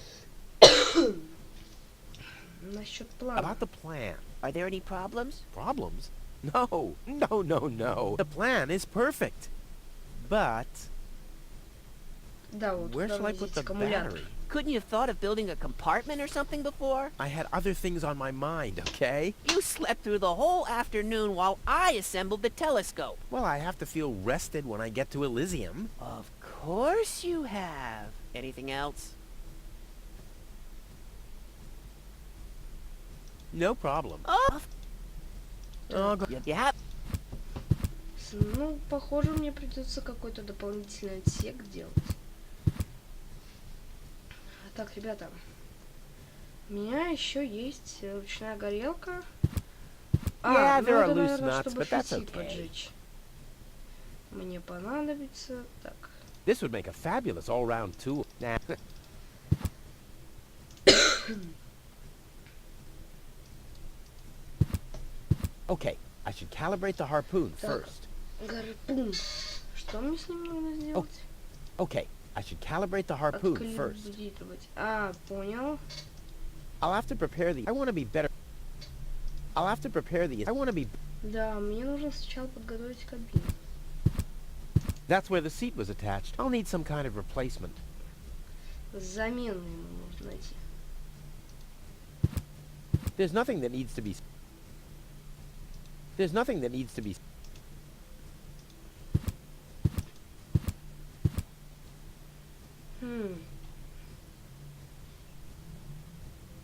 Насчет плана. About the plan. Are there any problems? Problems? No, no, no, no. The plan is perfect. But Да, вот where куда shall I возить put the аккумулятор? battery? Couldn't you have thought of building a compartment or something before? I had other things on my mind, okay? You slept through the whole afternoon while I assembled the telescope. Well, I have to feel rested when I get to Elysium. Of course you have. Anything else? No problem. Oh, I'll go. you have. Ну, похоже, мне придется какой-то дополнительный отсек делать. Так, ребята, у меня еще есть ручная горелка. Yeah, ну there are это, loose наверное, nuts, чтобы but that's фитиль okay. поджечь. Мне понадобится... Так, This would make a fabulous all-round tool. Nah. Okay, I should calibrate the harpoon Так. first. гарпун. Что мне с ним нужно сделать? Okay, I should calibrate the harpoon first. Откалибрировать. Понял. I'll have to prepare the... I want to be better... I'll have to prepare the... I want to be... Да, мне нужно сначала подготовить кабину. That's where the seat was attached. I'll need some kind of replacement. Замену ему нужно найти. There's nothing that needs to be... There's nothing that needs to be...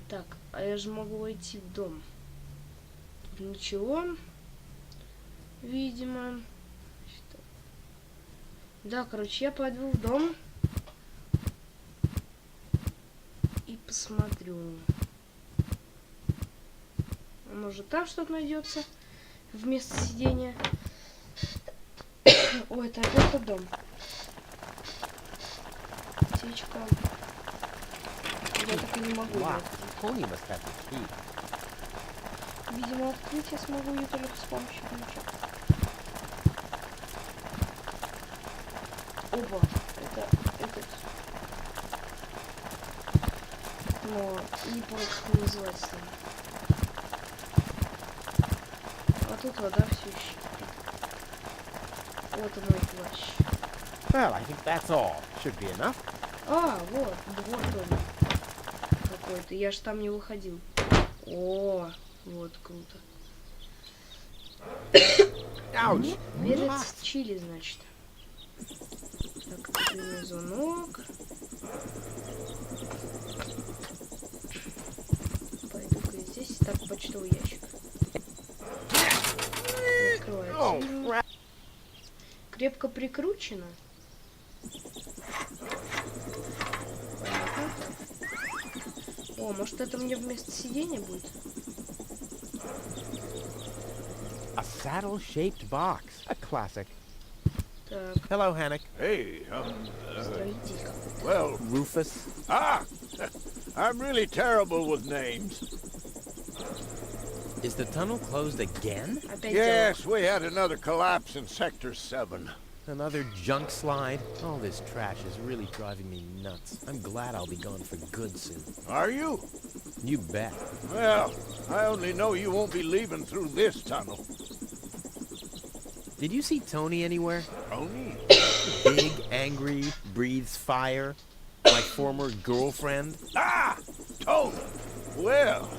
Так, а я же могу войти в дом. Тут ничего. Видимо. Да, короче, я пойду в дом. И посмотрю. Может, там что-то найдется вместо сидения. Ой, это опять тот дом. Птичка. Я так и не могу ее Locked. открыть. Deponia must have the key. Видимо, открыть я смогу ее только с помощью ключа. Оба, это этот. Но не помню, как он называется. А тут вода все еще кипит. Вот и мой плащ. Well, I think that's all. Should be enough. А, вот он какой-то. Я ж там не выходил. О, вот круто. Ouch! Перец чили, значит. Так, это звонок. Пойду-ка здесь. Так, почтовый ящик. Открывается. Крепко прикручено. Понятно. О, может это мне вместо сиденья будет? A saddle-shaped box. A classic. Так, Hello, Hannock. Hey, строитель какой-то. well, Rufus. I'm really terrible with names. Is the tunnel closed again? Опять Yes, we had another collapse in Sector 7. Another junk slide? All this trash is really driving me nuts. I'm glad I'll be gone for good soon. Are you? You bet. Well, I only know you won't be leaving through this tunnel. Did you see Tony anywhere? Tony? Big, angry, breathes fire. My former girlfriend. Ah! Tony! Well,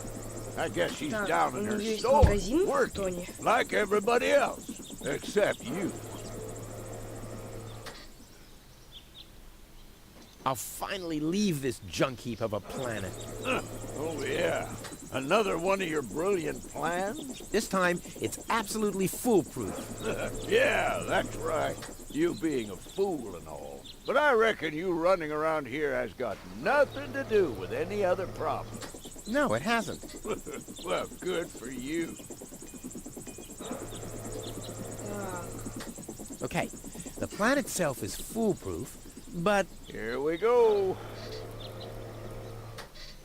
I guess she's Так, down у in her нее есть store, магазин в working, Тони. like everybody else, except you. I'll finally leave this junk heap of a planet. Oh, yeah. Another one of your brilliant plans? This time, it's absolutely foolproof. Yeah, that's right. You being a fool and all. But I reckon you running around here has got nothing to do with any other problems. No, it hasn't. Well, good for you. Так, Okay, the plan itself is foolproof, but Here we go.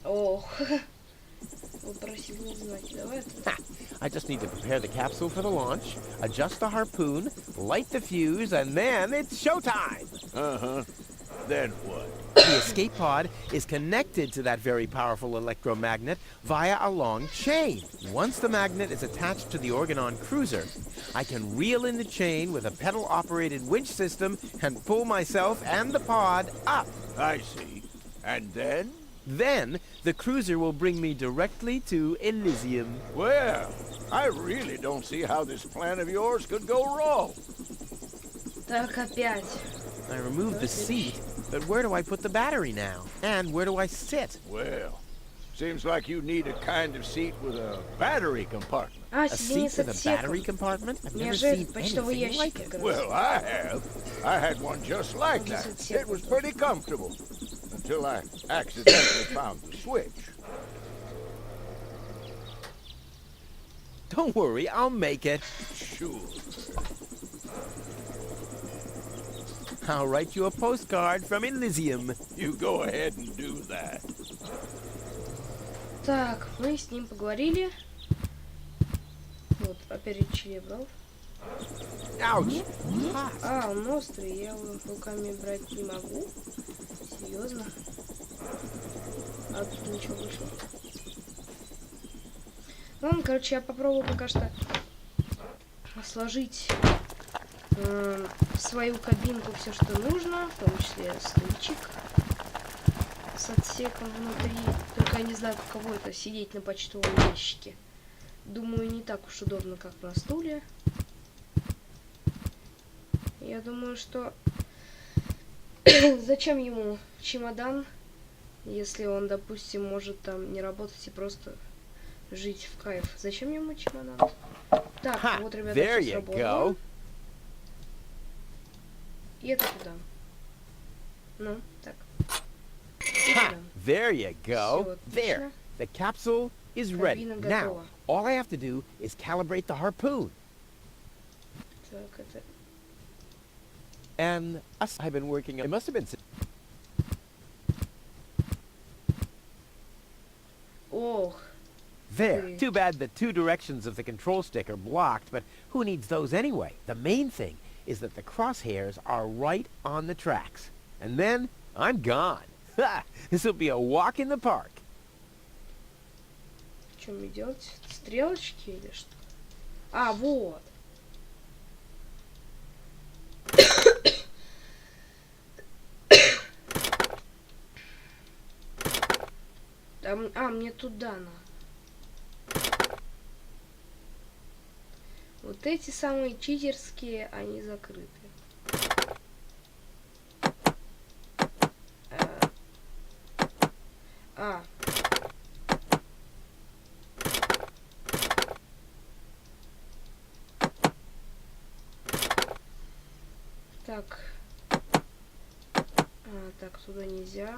ох. Попросил не знать. Давай это. ha, I just need to prepare the capsule for the launch, adjust the harpoon, light the fuse, and then it's showtime! Uh-huh. Then what? The escape pod is connected to that very powerful electromagnet via a long chain. Once the magnet is attached to the Organon cruiser, I can reel in the chain with a pedal-operated winch system and pull myself and the pod up. I see. And then? Then, the cruiser will bring me directly to Elysium. Well, I really don't see how this plan of yours could go wrong. Так, опять. I removed the seat, but where do I put the battery now? And where do I sit? Well, seems like you need a kind of seat with a battery compartment. А, A сиденье seat с with a battery отсеком. compartment? I've never Неужели seen почтовый anything ящик like it. как раз? Well, I have. I had one just like that. It was pretty comfortable until I accidentally found the switch. Don't worry, I'll make it. Sure. I'll write you a postcard from Elysium. You go ahead and do that. Так, мы с ним поговорили. Вот, опять чили брал. Ouch! А, он острый, я его руками брать не могу. Серьезно. А тут ничего больше. Ладно, короче, я попробую пока что сложить в свою кабинку все, что нужно, в том числе стульчик с отсеком внутри. Только я не знаю, каково это сидеть на почтовом ящике. Думаю, не так уж удобно, как на стуле. Я думаю, что зачем ему чемодан, если он, допустим, может там не работать и просто жить в кайф. Зачем ему чемодан? Так, Ha! вот, ребята, There всё you сработало. go. И это куда? Ну, так. И Ha! туда. There you go. Всё There. отлично. The capsule is ready. Кабина Now, готова. all I have to do is calibrate the harpoon. Так, это... And I've been working. It must have been. Ох. There. Hey. Too bad the two directions of the control stick are blocked, but who needs those anyway? The main thing is that the crosshairs are right on the tracks. And then I'm gone. Ha! This'll be a walk in the park. Что мне делать? Стрелочки или что? А, вот. Там, мне туда надо. Вот эти самые читерские, они закрыты. А. Так. Так, туда нельзя.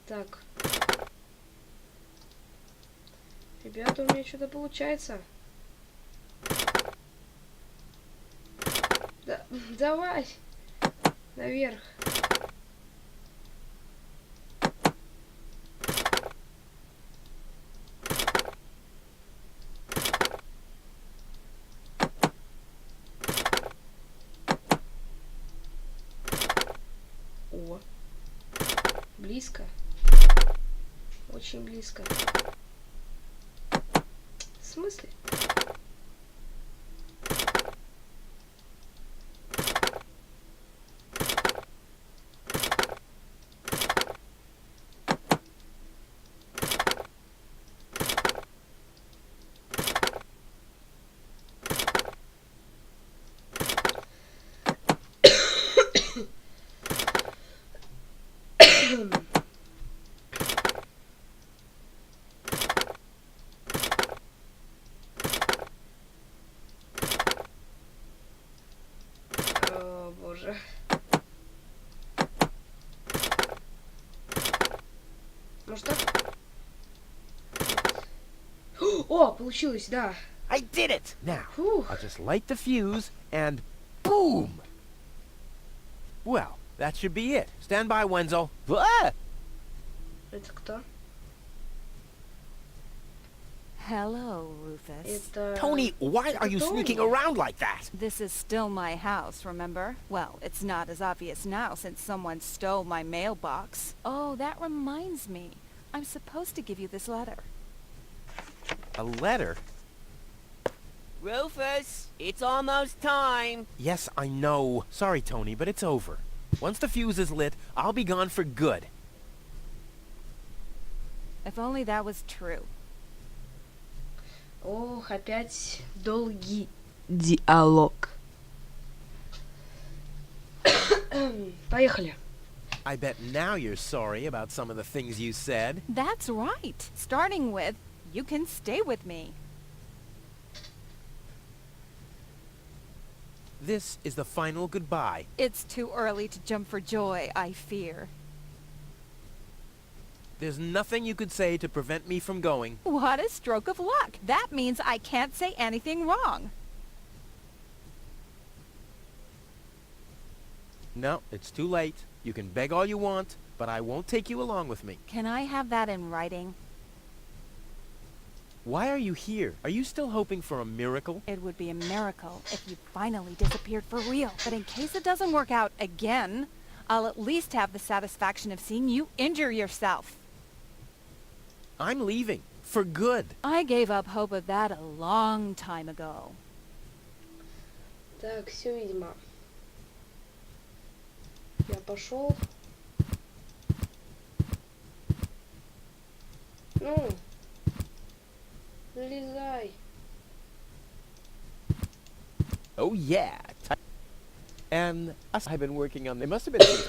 Так. Ребята, у меня что-то получается. Да, давай. Наверх. О. Близко. Очень близко. В смысле? О, боже. Может так? О, получилось, да. I did it! Now, Фух. I'll just light the fuse and boom! Well, that should be it. Stand by, Wenzel. Ah! Это кто? Hello, Rufus. Это... Tony, why are you Tony. sneaking around like that? This is still my house, remember? Well, it's not as obvious now since someone stole my mailbox. Oh, that reminds me. I'm supposed to give you this letter. A letter? Rufus, it's almost time. Yes, I know. Sorry, Tony, but it's over. Once the fuse is lit, I'll be gone for good. If only that was true. Ох, опять долгий диалог. Поехали. I bet now you're sorry about some of the things you said. That's right. Starting with, you can stay with me. This is the final goodbye. It's too early to jump for joy, I fear. There's nothing you could say to prevent me from going. What a stroke of luck. That means I can't say anything wrong. No, it's too late. You can beg all you want, but I won't take you along with me. Can I have that in writing? Why are you here? Are you still hoping for a miracle? It would be a miracle if you finally disappeared for real. But in case it doesn't work out again, I'll at least have the satisfaction of seeing you injure yourself. I'm leaving. For good. I gave up hope of that a long time ago. Так, все, видимо. Я пошел. Ну, залезай. Oh yeah. And us I've been working on. They must have been since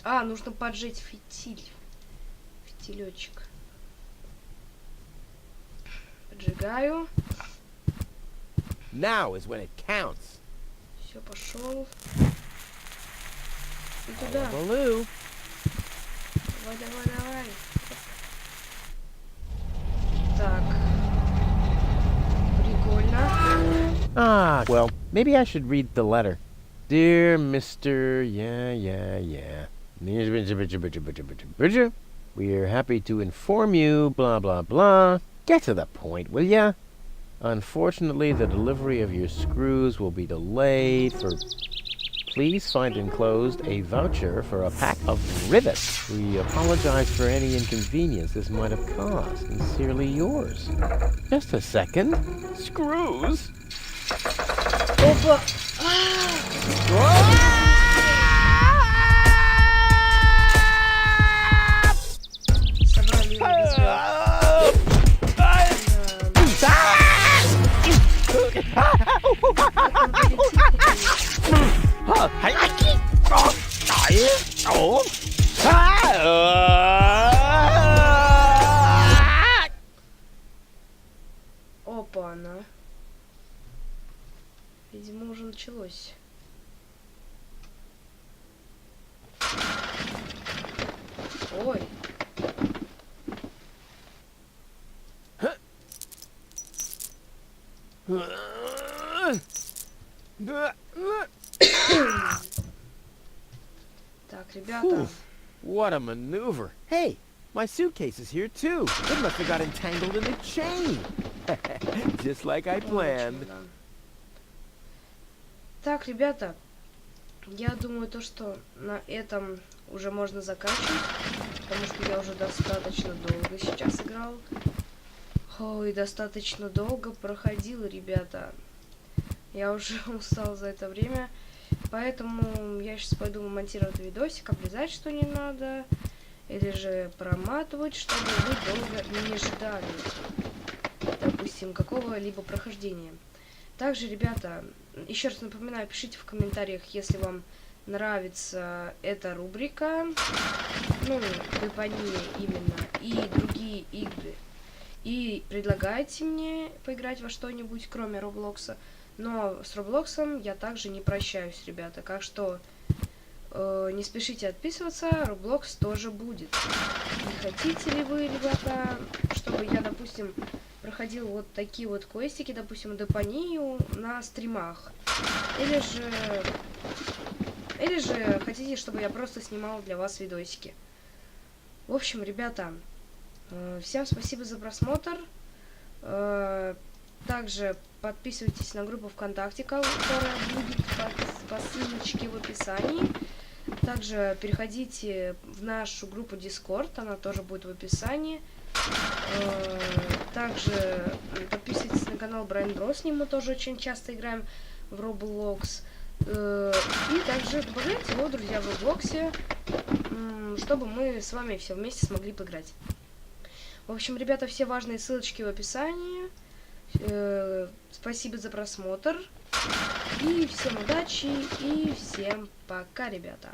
Нужно поджечь фитиль. Фитилечек. Поджигаю. Now is when it counts. Все, пошел. И туда. Baloo. Давай, давай, давай. Так. Прикольно. Ah, well, maybe I should read the letter. Dear Mr. We're happy to inform you, blah, blah, blah. Get to the point, will ya? Unfortunately, the delivery of your screws will be delayed for... Please find enclosed a voucher for a pack of rivets. We apologize for any inconvenience this might have caused. Sincerely yours. Just a second. Screws? Опа! Собрали его Опа-на. Видимо, уже началось. Ой. Так, ребята. What a maneuver. Hey, my suitcase is here too. It must have got entangled in the chain. Just like I planned. Так, ребята, я думаю, то, что на этом уже можно заканчивать, потому что я уже достаточно долго сейчас играл. Ой, достаточно долго проходил, ребята. Я уже устал за это время, поэтому я сейчас пойду монтировать видосик, обрезать, что не надо, или же проматывать, чтобы вы долго не ждали, допустим, какого-либо прохождения. Также, ребята, еще раз напоминаю, пишите в комментариях, если вам нравится эта рубрика, ну, Deponia именно, и другие игры. И предлагайте мне поиграть во что-нибудь, кроме Роблокса. Но с Роблоксом я также не прощаюсь, ребята. Так что не спешите отписываться, Роблокс тоже будет. Не хотите ли вы, ребята, чтобы я, допустим, проходил вот такие вот квестики, допустим, Депонию на стримах? Или же хотите, чтобы я просто снимал для вас видосики? В общем, ребята, всем спасибо за просмотр. Также подписывайтесь на группу ВКонтакте, которая будет по ссылочке в описании. Также переходите в нашу группу Discord, она тоже будет в описании. Также подписывайтесь на канал Брайан Бро, с ним мы тоже очень часто играем в Roblox. И также добавляйте его, друзья, в Роблоксе, чтобы мы с вами все вместе смогли поиграть. В общем, ребята, все важные ссылочки в описании. Спасибо за просмотр. И всем удачи. И всем пока, ребята.